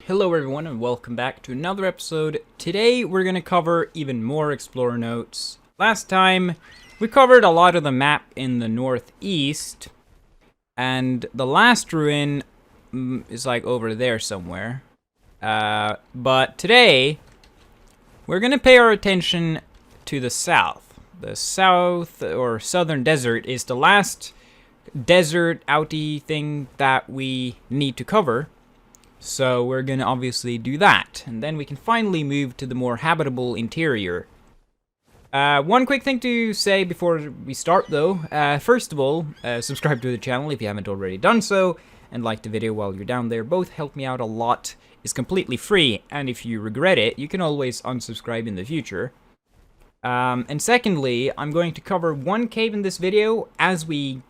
Hello everyone and welcome back to another episode. Today we're going to cover even more Explorer Notes. Last time we covered a lot of the map in the northeast, and the last ruin is like over there somewhere. But today we're going to pay our attention to the south. The south or southern desert is the last desert outy thing that we need to cover. So we're gonna obviously do that, and then we can finally move to the more habitable interior. One quick thing to say before we start though, first of all, subscribe to the channel if you haven't already done so, and like the video while you're down there. Both help me out a lot. It's completely free, and if you regret it, you can always unsubscribe in the future. And secondly, I'm going to cover one cave in this video as we,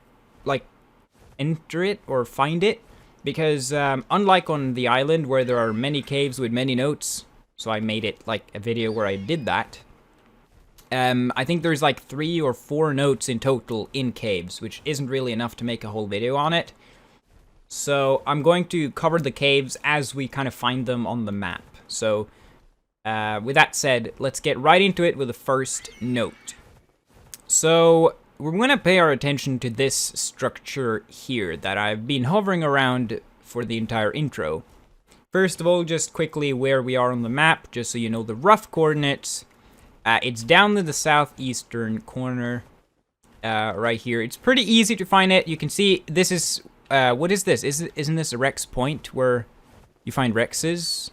enter it or find it. Because, unlike on the island where there are many caves with many notes, so I made it like a video where I did that, I think there's like 3 or 4 notes in total in caves, which isn't really enough to make a whole video on it. So I'm going to cover the caves as we kind of find them on the map. So, with that said, let's get right into it with the first note. So we're going to pay our attention to this structure here that I've been hovering around for the entire intro. First of all, just quickly where we are on the map, just so you know the rough coordinates. It's down in the southeastern corner, right here. It's pretty easy to find it. You can see this is, what is this? Isn't this a Rex point where you find Rexes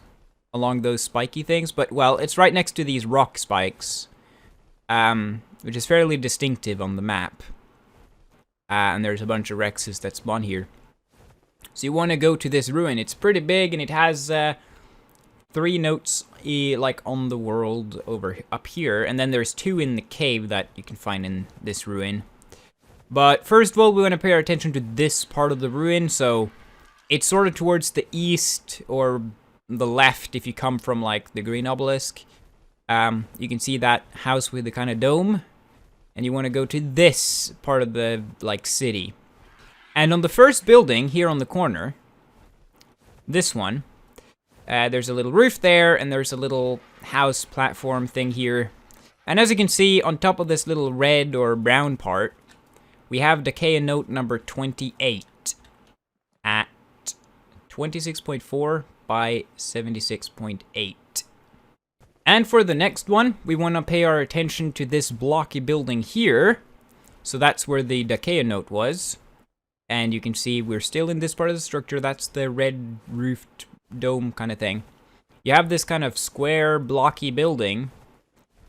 along those spiky things? But, well, it's right next to these rock spikes. Which is fairly distinctive on the map. And there's a bunch of Rexes that spawn here. So you want to go to this ruin. It's pretty big, and it has 3 notes like on the world over up here. And then there's 2 in the cave that you can find in this ruin. But first of all, we want to pay our attention to this part of the ruin. So it's sort of towards the east or the left if you come from like the green obelisk. You can see that house with the kind of dome, and you want to go to this part of the, city. And on the first building, here on the corner, this one, there's a little roof there, and there's a little house platform thing here. And as you can see, on top of this little red or brown part, we have Dahkeya Note number 28 at 26.4 by 76.8. And for the next one, we want to pay our attention to this blocky building here. So that's where the Dahkeya Note was. And you can see we're still in this part of the structure. That's the red roofed dome kind of thing. You have this kind of square, blocky building.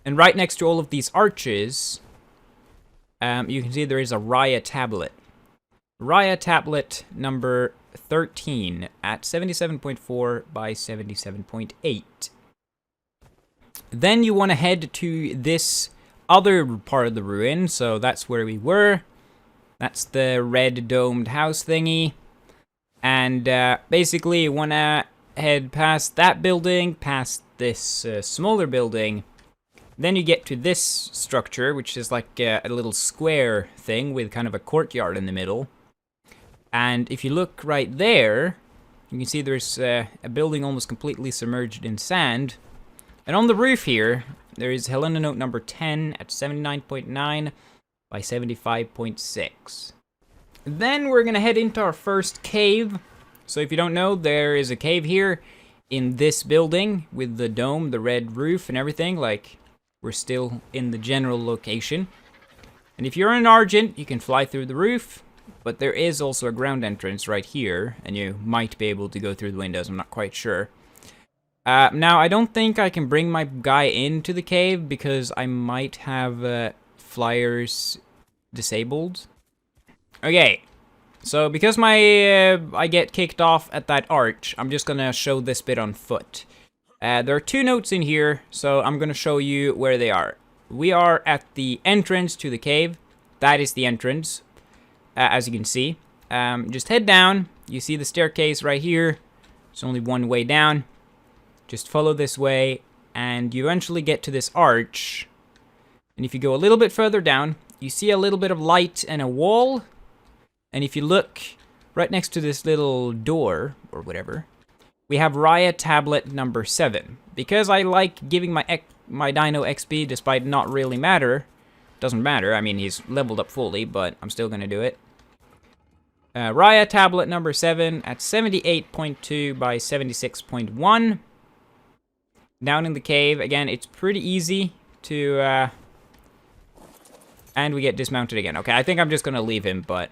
And right next to all of these arches, you can see there is a Raia Tablet. Raia Tablet number 13 at 77.4 by 77.8. Then you want to head to this other part of the ruin, so that's where we were. That's the red domed house thingy. And basically you want to head past that building, past this smaller building. Then you get to this structure, which is like a little square thing with kind of a courtyard in the middle. And if you look right there, you can see there's a building almost completely submerged in sand. And on the roof here, there is Helena Note number 10 at 79.9 by 75.6. Then we're going to head into our first cave. So if you don't know, there is a cave here in this building with the dome, the red roof and everything. Like, we're still in the general location. And if you're in Argent, you can fly through the roof. But there is also a ground entrance right here, and you might be able to go through the windows. I'm not quite sure. Now, I don't think I can bring my guy into the cave because I might have flyers disabled. Okay, so because I get kicked off at that arch, I'm just gonna show this bit on foot. There are 2 notes in here, so I'm gonna show you where they are. We are at the entrance to the cave. That is the entrance, as you can see. Just head down. You see the staircase right here. There's only one way down. Just follow this way, and you eventually get to this arch. And if you go a little bit further down, you see a little bit of light and a wall. And if you look right next to this little door, or whatever, we have Raia Tablet number 7. Because I like giving my Dino XP despite not really doesn't matter, I mean he's leveled up fully, but I'm still gonna do it. Raia Tablet number 7 at 78.2 by 76.1. Down in the cave, again, it's pretty easy to, and we get dismounted again. Okay, I think I'm just gonna leave him, but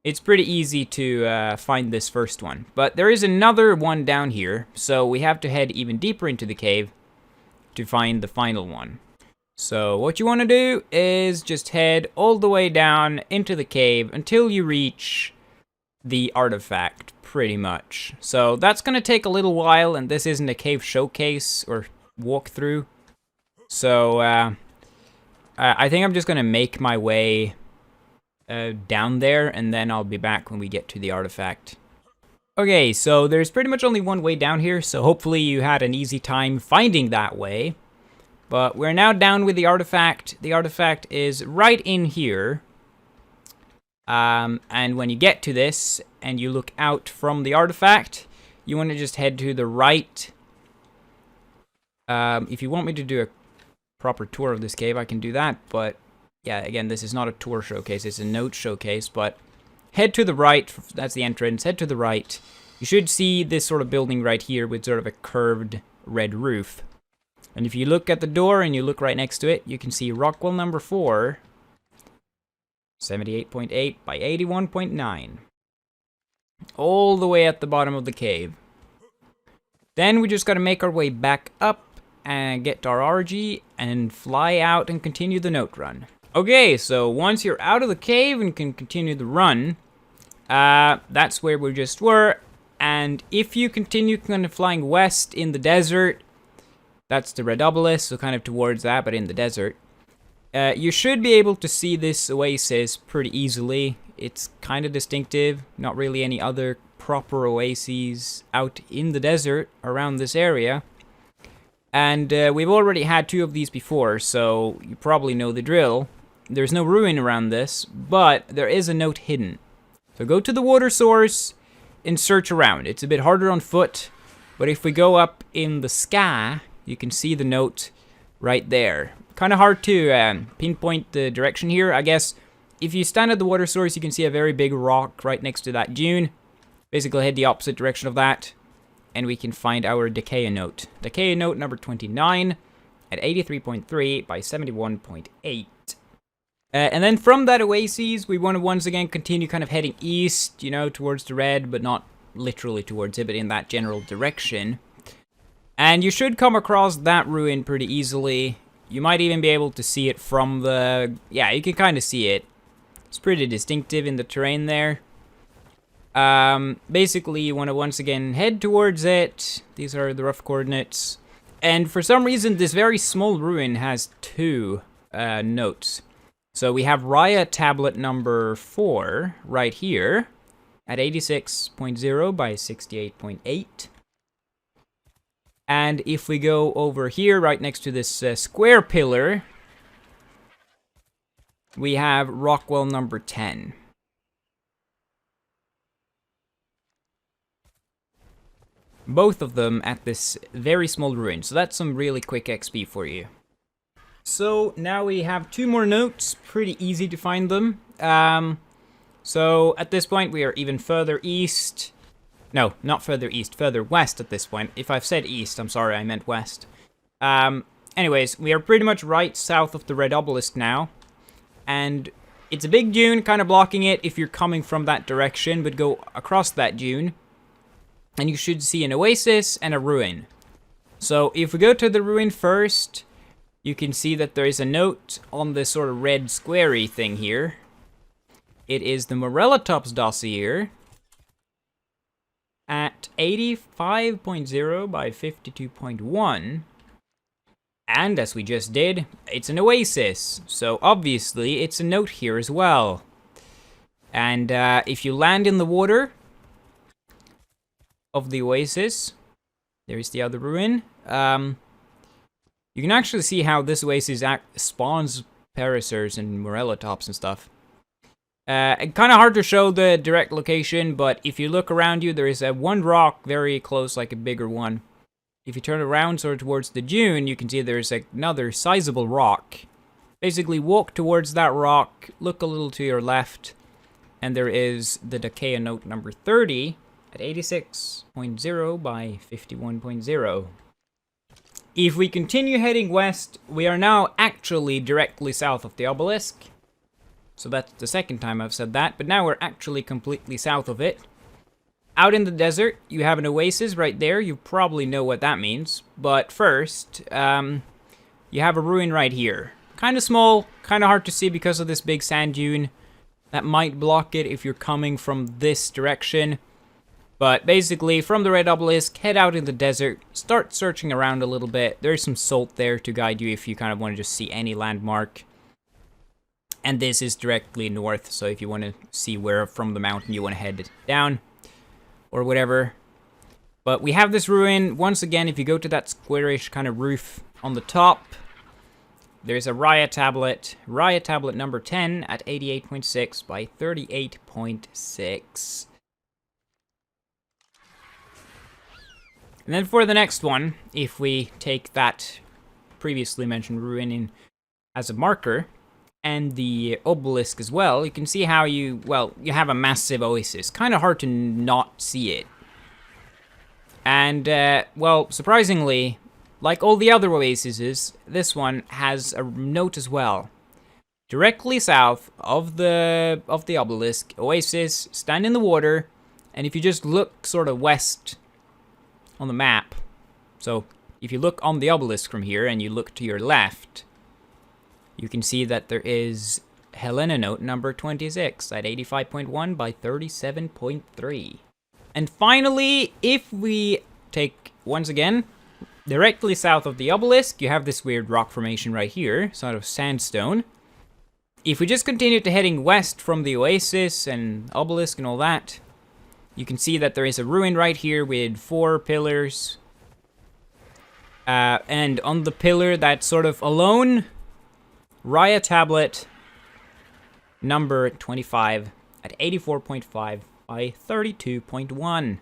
it's pretty easy to find this first one. But there is another one down here, so we have to head even deeper into the cave to find the final one. So what you want to do is just head all the way down into the cave until you reach the artifact, pretty much. So that's going to take a little while, and this isn't a cave showcase or walkthrough. So I think I'm just going to make my way down there, and then I'll be back when we get to the artifact. Okay, so there's pretty much only one way down here, so hopefully you had an easy time finding that way. But we're now down with the artifact. The artifact is right in here. And when you get to this, and you look out from the artifact, you want to just head to the right. If you want me to do a proper tour of this cave, I can do that, but yeah, again, this is not a tour showcase, it's a note showcase, but head to the right, that's the entrance, head to the right. You should see this sort of building right here with sort of a curved red roof. And if you look at the door and you look right next to it, you can see Rockwell number 4, 78.8 by 81.9. All the way at the bottom of the cave. Then we just gotta make our way back up and get our RG and fly out and continue the note run. Okay, so once you're out of the cave and can continue the run, that's where we just were. And if you continue kind of flying west in the desert, that's the red obelisk, so kind of towards that, but in the desert. You should be able to see this oasis pretty easily. It's kind of distinctive, not really any other proper oases out in the desert around this area. And we've already had 2 of these before, so you probably know the drill. There's no ruin around this, but there is a note hidden. So go to the water source and search around. It's a bit harder on foot, but if we go up in the sky, you can see the note right there. Kind of hard to pinpoint the direction here. I guess if you stand at the water source, you can see a very big rock right next to that dune. Basically head the opposite direction of that, and we can find our Dahkeya Note. Dahkeya Note number 29 at 83.3 by 71.8. And then from that oasis, we want to once again continue kind of heading east, you know, towards the red, but not literally towards it, but in that general direction. And you should come across that ruin pretty easily. You might even be able to see it from the... Yeah, you can kind of see it. It's pretty distinctive in the terrain there. Basically, you want to once again head towards it. These are the rough coordinates. And for some reason, this very small ruin has 2 notes. So we have Raia Tablet number 4 right here at 86.0 by 68.8. And if we go over here right next to this square pillar, we have Rockwell number 10. Both of them at this very small ruin, so that's some really quick XP for you. So now we have 2 more notes, pretty easy to find them. So at this point we are even further east. No, not further east, further west at this point. If I've said east, I'm sorry, I meant west. Anyways, we are pretty much right south of the red obelisk now. And it's a big dune kind of blocking it if you're coming from that direction, but go across that dune. And you should see an oasis and a ruin. So if we go to the ruin first, you can see that there is a note on this sort of red squarey thing here. It is the Morellotops dossier at 85.0 by 52.1. And as we just did, it's an oasis. So obviously it's a note here as well. And if you land in the water of the oasis, there's the other ruin. You can actually see how this oasis spawns Paracers and Morellotops and stuff. Kind of hard to show the direct location, but if you look around you, there is one rock very close, like a bigger one. If you turn around sort of towards the dune, you can see there's another sizable rock. Basically, walk towards that rock, look a little to your left, and there is the Dahkeya Note number 30 at 86.0 by 51.0. If we continue heading west, we are now actually directly south of the obelisk. So that's the second time I've said that, but now we're actually completely south of it. Out in the desert, you have an oasis right there. You probably know what that means. But first, you have a ruin right here. Kind of small, kind of hard to see because of this big sand dune. That might block it if you're coming from this direction. But basically, from the red obelisk, head out in the desert, start searching around a little bit. There's some salt there to guide you if you kind of want to just see any landmark. And this is directly north, so if you want to see where from the mountain you want to head down, or whatever. But we have this ruin. Once again, if you go to that squarish kind of roof on the top, there's a Raia Tablet. Raia Tablet number 10 at 88.6 by 38.6. And then for the next one, if we take that previously mentioned ruin in as a marker, and the obelisk as well, you can see how you have a massive oasis. Kind of hard to not see it. And, well, surprisingly, like all the other oases, this one has a note as well. Directly south of the obelisk, oasis, stand in the water, and if you just look sort of west on the map, so if you look on the obelisk from here and you look to your left, you can see that there is Helena Note number 26 at 85.1 by 37.3. And finally, if we take, once again, directly south of the obelisk, you have this weird rock formation right here, sort of sandstone. If we just continue to heading west from the oasis and obelisk and all that, you can see that there is a ruin right here with 4 pillars. And on the pillar that's sort of alone, Raia Tablet number 25 at 84.5 by 32.1.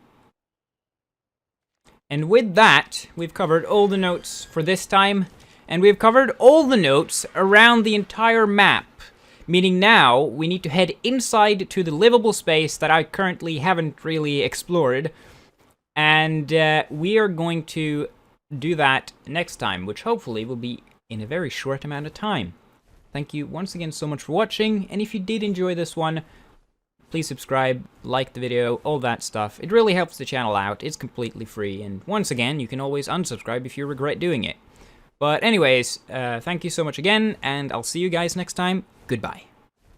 And with that, we've covered all the notes for this time, and we've covered all the notes around the entire map, meaning now we need to head inside to the livable space that I currently haven't really explored, and we are going to do that next time, which hopefully will be in a very short amount of time. Thank you once again so much for watching, and if you did enjoy this one, please subscribe, like the video, all that stuff. It really helps the channel out. It's completely free, and once again, you can always unsubscribe if you regret doing it. But anyways, thank you so much again, and I'll see you guys next time. Goodbye.